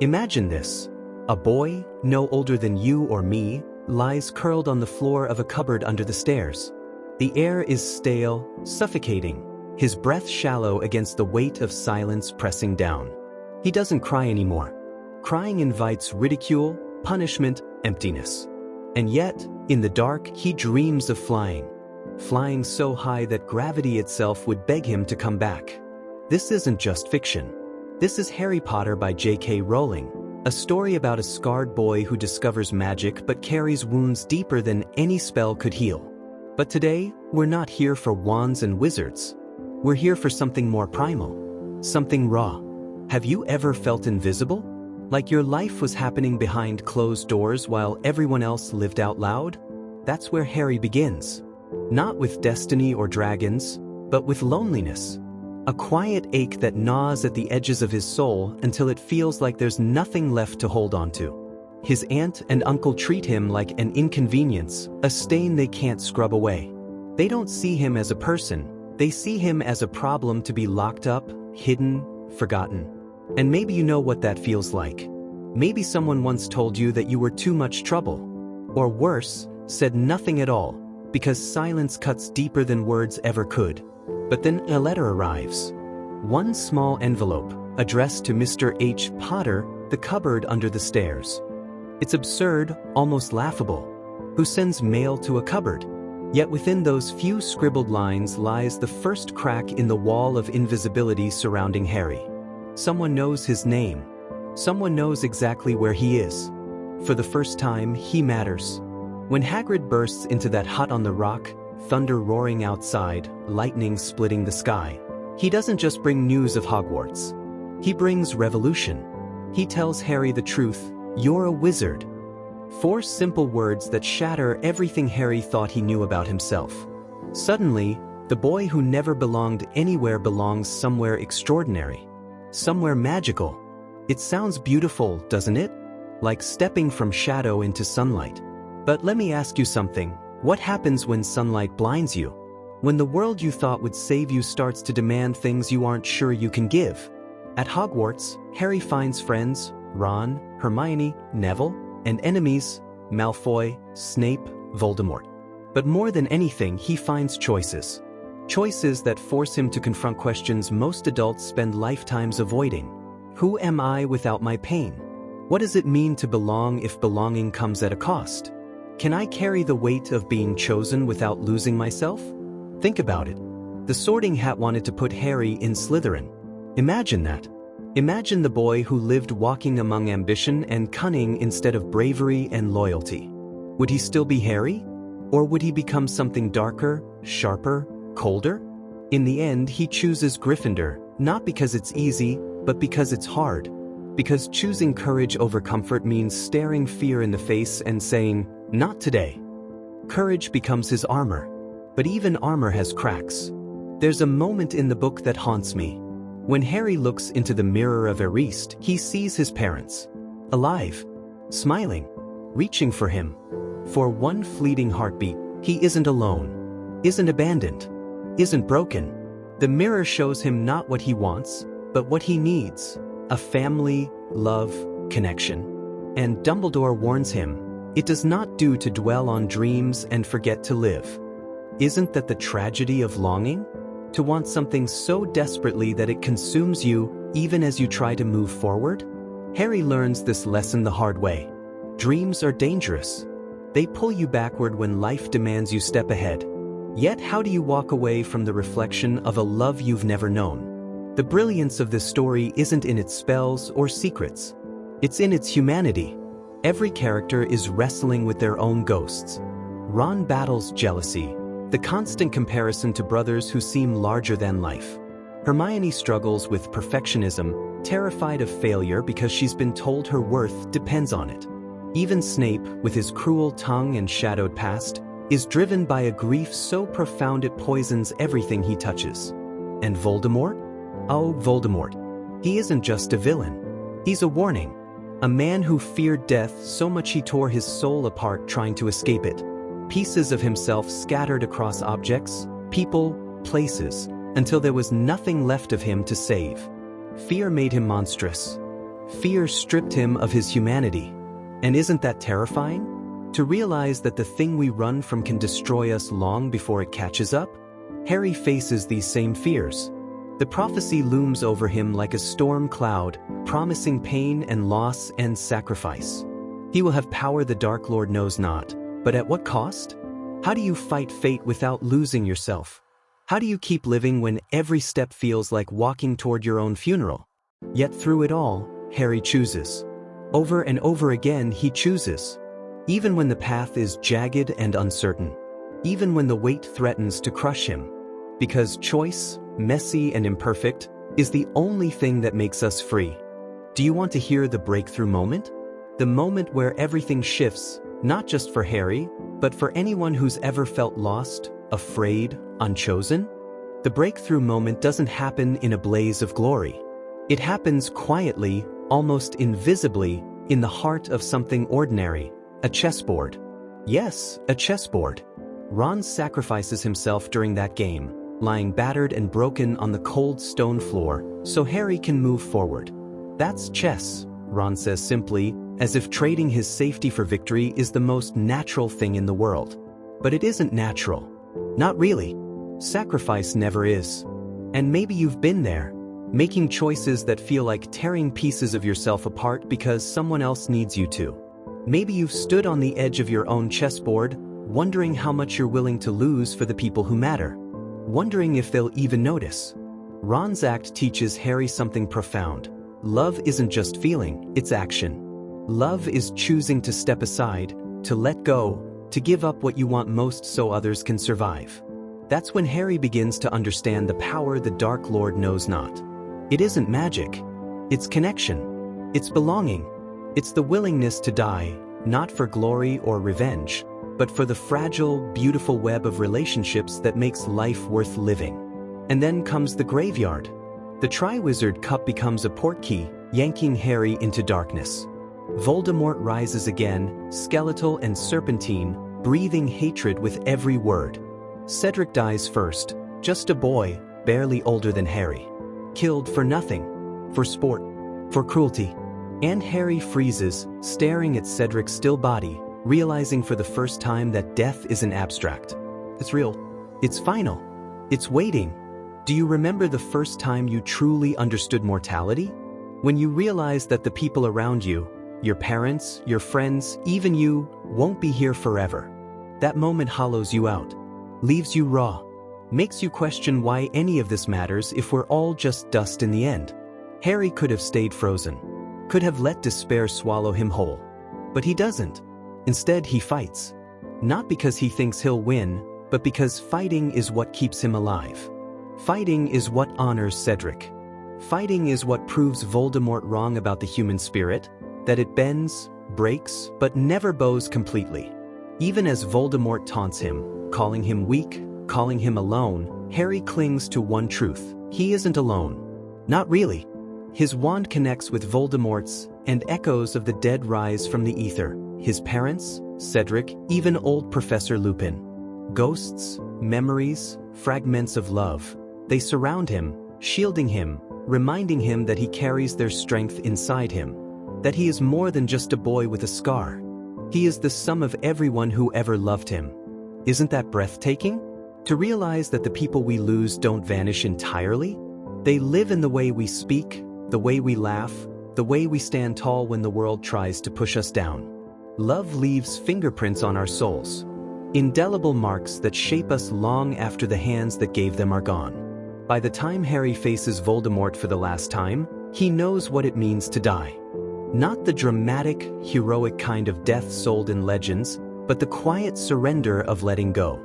Imagine this. A boy, no older than you or me, lies curled on the floor of a cupboard under the stairs. The air is stale, suffocating, his breath shallow against the weight of silence pressing down. He doesn't cry anymore. Crying invites ridicule, punishment, emptiness. And yet, in the dark, he dreams of flying. Flying so high that gravity itself would beg him to come back. This isn't just fiction. This is Harry Potter by J.K. Rowling, a story about a scarred boy who discovers magic but carries wounds deeper than any spell could heal. But today, we're not here for wands and wizards. We're here for something more primal, something raw. Have you ever felt invisible? Like your life was happening behind closed doors while everyone else lived out loud? That's where Harry begins. Not with destiny or dragons, but with loneliness. A quiet ache that gnaws at the edges of his soul until it feels like there's nothing left to hold on to. His aunt and uncle treat him like an inconvenience, a stain they can't scrub away. They don't see him as a person, they see him as a problem to be locked up, hidden, forgotten. And maybe you know what that feels like. Maybe someone once told you that you were too much trouble. Or worse, said nothing at all, because silence cuts deeper than words ever could. But then a letter arrives. One small envelope, addressed to Mr. H. Potter, the cupboard under the stairs. It's absurd, almost laughable. Who sends mail to a cupboard? Yet within those few scribbled lines lies the first crack in the wall of invisibility surrounding Harry. Someone knows his name. Someone knows exactly where he is. For the first time, he matters. When Hagrid bursts into that hut on the rock, thunder roaring outside, lightning splitting the sky, he doesn't just bring news of Hogwarts. He brings revolution. He tells Harry the truth: you're a wizard. 4 simple words that shatter everything Harry thought he knew about himself. Suddenly, the boy who never belonged anywhere belongs somewhere extraordinary. Somewhere magical. It sounds beautiful, doesn't it? Like stepping from shadow into sunlight. But let me ask you something. What happens when sunlight blinds you? When the world you thought would save you starts to demand things you aren't sure you can give? At Hogwarts, Harry finds friends, Ron, Hermione, Neville, and enemies, Malfoy, Snape, Voldemort. But more than anything, he finds choices. Choices that force him to confront questions most adults spend lifetimes avoiding. Who am I without my pain? What does it mean to belong if belonging comes at a cost? Can I carry the weight of being chosen without losing myself? Think about it. The Sorting Hat wanted to put Harry in Slytherin. Imagine that. Imagine the boy who lived walking among ambition and cunning instead of bravery and loyalty. Would he still be Harry? Or would he become something darker, sharper, colder? In the end, he chooses Gryffindor, not because it's easy, but because it's hard. Because choosing courage over comfort means staring fear in the face and saying, "Not today." Courage becomes his armor. But even armor has cracks. There's a moment in the book that haunts me. When Harry looks into the mirror of Erist, he sees his parents. Alive. Smiling. Reaching for him. For one fleeting heartbeat, he isn't alone. Isn't abandoned. Isn't broken. The mirror shows him not what he wants, but what he needs. A family, love, connection. And Dumbledore warns him, it does not do to dwell on dreams and forget to live. Isn't that the tragedy of longing? To want something so desperately that it consumes you even as you try to move forward? Harry learns this lesson the hard way. Dreams are dangerous. They pull you backward when life demands you step ahead. Yet how do you walk away from the reflection of a love you've never known? The brilliance of this story isn't in its spells or secrets. It's in its humanity. Every character is wrestling with their own ghosts. Ron battles jealousy, the constant comparison to brothers who seem larger than life. Hermione struggles with perfectionism, terrified of failure because she's been told her worth depends on it. Even Snape, with his cruel tongue and shadowed past, is driven by a grief so profound it poisons everything he touches. And Voldemort? Oh, Voldemort. He isn't just a villain. He's a warning. A man who feared death so much he tore his soul apart trying to escape it. Pieces of himself scattered across objects, people, places, until there was nothing left of him to save. Fear made him monstrous. Fear stripped him of his humanity. And isn't that terrifying? To realize that the thing we run from can destroy us long before it catches up? Harry faces these same fears. The prophecy looms over him like a storm cloud, promising pain and loss and sacrifice. He will have power the Dark Lord knows not, but at what cost? How do you fight fate without losing yourself? How do you keep living when every step feels like walking toward your own funeral? Yet through it all, Harry chooses. Over and over again he chooses. Even when the path is jagged and uncertain. Even when the weight threatens to crush him. Because choice, messy and imperfect, is the only thing that makes us free. Do you want to hear the breakthrough moment? The moment where everything shifts, not just for Harry, but for anyone who's ever felt lost, afraid, unchosen? The breakthrough moment doesn't happen in a blaze of glory. It happens quietly, almost invisibly, in the heart of something ordinary, a chessboard. Yes, a chessboard. Ron sacrifices himself during that game, lying battered and broken on the cold stone floor, so Harry can move forward. That's chess, Ron says simply, as if trading his safety for victory is the most natural thing in the world. But it isn't natural. Not really. Sacrifice never is. And maybe you've been there, making choices that feel like tearing pieces of yourself apart because someone else needs you to. Maybe you've stood on the edge of your own chessboard, wondering how much you're willing to lose for the people who matter. Wondering if they'll even notice. Ron's act teaches Harry something profound. Love isn't just feeling, it's action. Love is choosing to step aside, to let go, to give up what you want most so others can survive. That's when Harry begins to understand the power the Dark Lord knows not. It isn't magic. It's connection. It's belonging. It's the willingness to die, not for glory or revenge, but for the fragile, beautiful web of relationships that makes life worth living. And then comes the graveyard. The Triwizard Cup becomes a portkey, yanking Harry into darkness. Voldemort rises again, skeletal and serpentine, breathing hatred with every word. Cedric dies first, just a boy, barely older than Harry. Killed for nothing. For sport. For cruelty. And Harry freezes, staring at Cedric's still body, realizing for the first time that death isn't abstract. It's real. It's final. It's waiting. Do you remember the first time you truly understood mortality? When you realized that the people around you, your parents, your friends, even you, won't be here forever. That moment hollows you out, leaves you raw, makes you question why any of this matters if we're all just dust in the end. Harry could have stayed frozen, could have let despair swallow him whole. But he doesn't. Instead, he fights. Not because he thinks he'll win, but because fighting is what keeps him alive. Fighting is what honors Cedric. Fighting is what proves Voldemort wrong about the human spirit, that it bends, breaks, but never bows completely. Even as Voldemort taunts him, calling him weak, calling him alone, Harry clings to one truth: he isn't alone. Not really. His wand connects with Voldemort's, and echoes of the dead rise from the ether. His parents, Cedric, even old Professor Lupin. Ghosts, memories, fragments of love. They surround him, shielding him, reminding him that he carries their strength inside him. That he is more than just a boy with a scar. He is the sum of everyone who ever loved him. Isn't that breathtaking? To realize that the people we lose don't vanish entirely? They live in the way we speak, the way we laugh, the way we stand tall when the world tries to push us down. Love leaves fingerprints on our souls. Indelible marks that shape us long after the hands that gave them are gone. By the time Harry faces Voldemort for the last time, he knows what it means to die. Not the dramatic, heroic kind of death sold in legends, but the quiet surrender of letting go.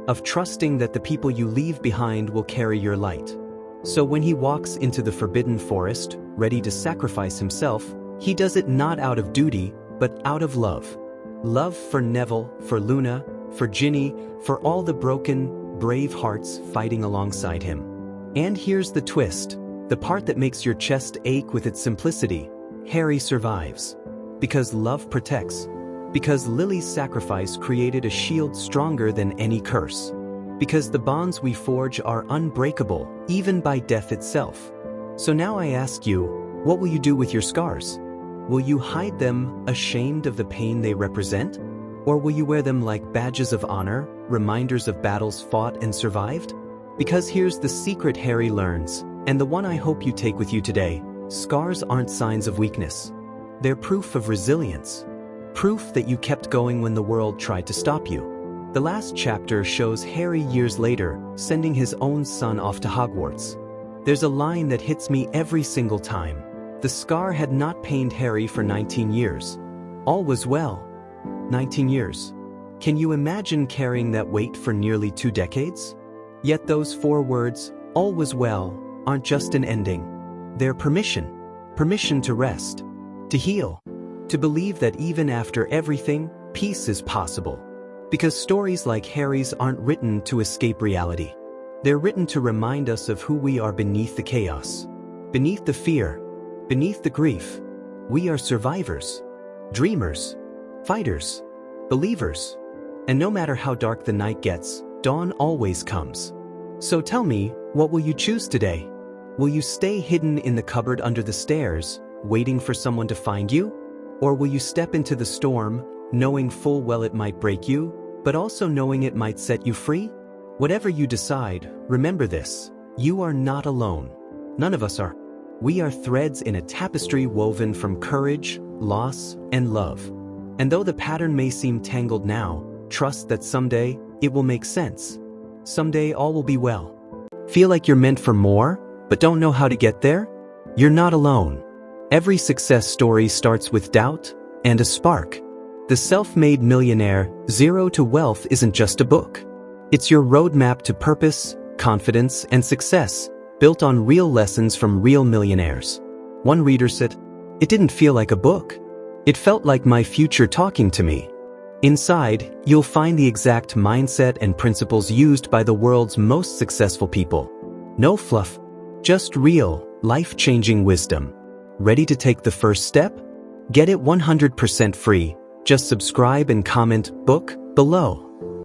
Of trusting that the people you leave behind will carry your light. So when he walks into the Forbidden Forest, ready to sacrifice himself, he does it not out of duty, but out of love. Love for Neville, for Luna, for Ginny, for all the broken, brave hearts fighting alongside him. And here's the twist, the part that makes your chest ache with its simplicity. Harry survives. Because love protects. Because Lily's sacrifice created a shield stronger than any curse. Because the bonds we forge are unbreakable, even by death itself. So now I ask you, What will you do with your scars? Will you hide them, ashamed of the pain they represent? Or will you wear them like badges of honor, reminders of battles fought and survived? Because here's the secret Harry learns, and the one I hope you take with you today: scars aren't signs of weakness. They're proof of resilience. Proof that you kept going when the world tried to stop you. The last chapter shows Harry years later, sending his own son off to Hogwarts. There's a line that hits me every single time. The scar had not pained Harry for 19 years. All was well. 19 years. Can you imagine carrying that weight for nearly 2 decades? Yet those 4 words, all was well, aren't just an ending. They're permission. Permission to rest. To heal. To believe that even after everything, peace is possible. Because stories like Harry's aren't written to escape reality. They're written to remind us of who we are beneath the chaos. Beneath the fear. Beneath the grief. We are survivors. Dreamers. Fighters. Believers. And no matter how dark the night gets, dawn always comes. So tell me, what will you choose today? Will you stay hidden in the cupboard under the stairs, waiting for someone to find you? Or will you step into the storm, knowing full well it might break you, but also knowing it might set you free? Whatever you decide, remember this: you are not alone. None of us are. We are threads in a tapestry woven from courage, loss, and love. And though the pattern may seem tangled now, trust that someday, it will make sense. Someday all will be well. Feel like you're meant for more, but don't know how to get there? You're not alone. Every success story starts with doubt and a spark. The Self-Made Millionaire, Zero to Wealth isn't just a book. It's your roadmap to purpose, confidence, and success, built on real lessons from real millionaires. One reader said, "It didn't feel like a book. It felt like my future talking to me." Inside, you'll find the exact mindset and principles used by the world's most successful people. No fluff, just real, life-changing wisdom. Ready to take the first step? Get it 100% free. Just subscribe and comment "book" below.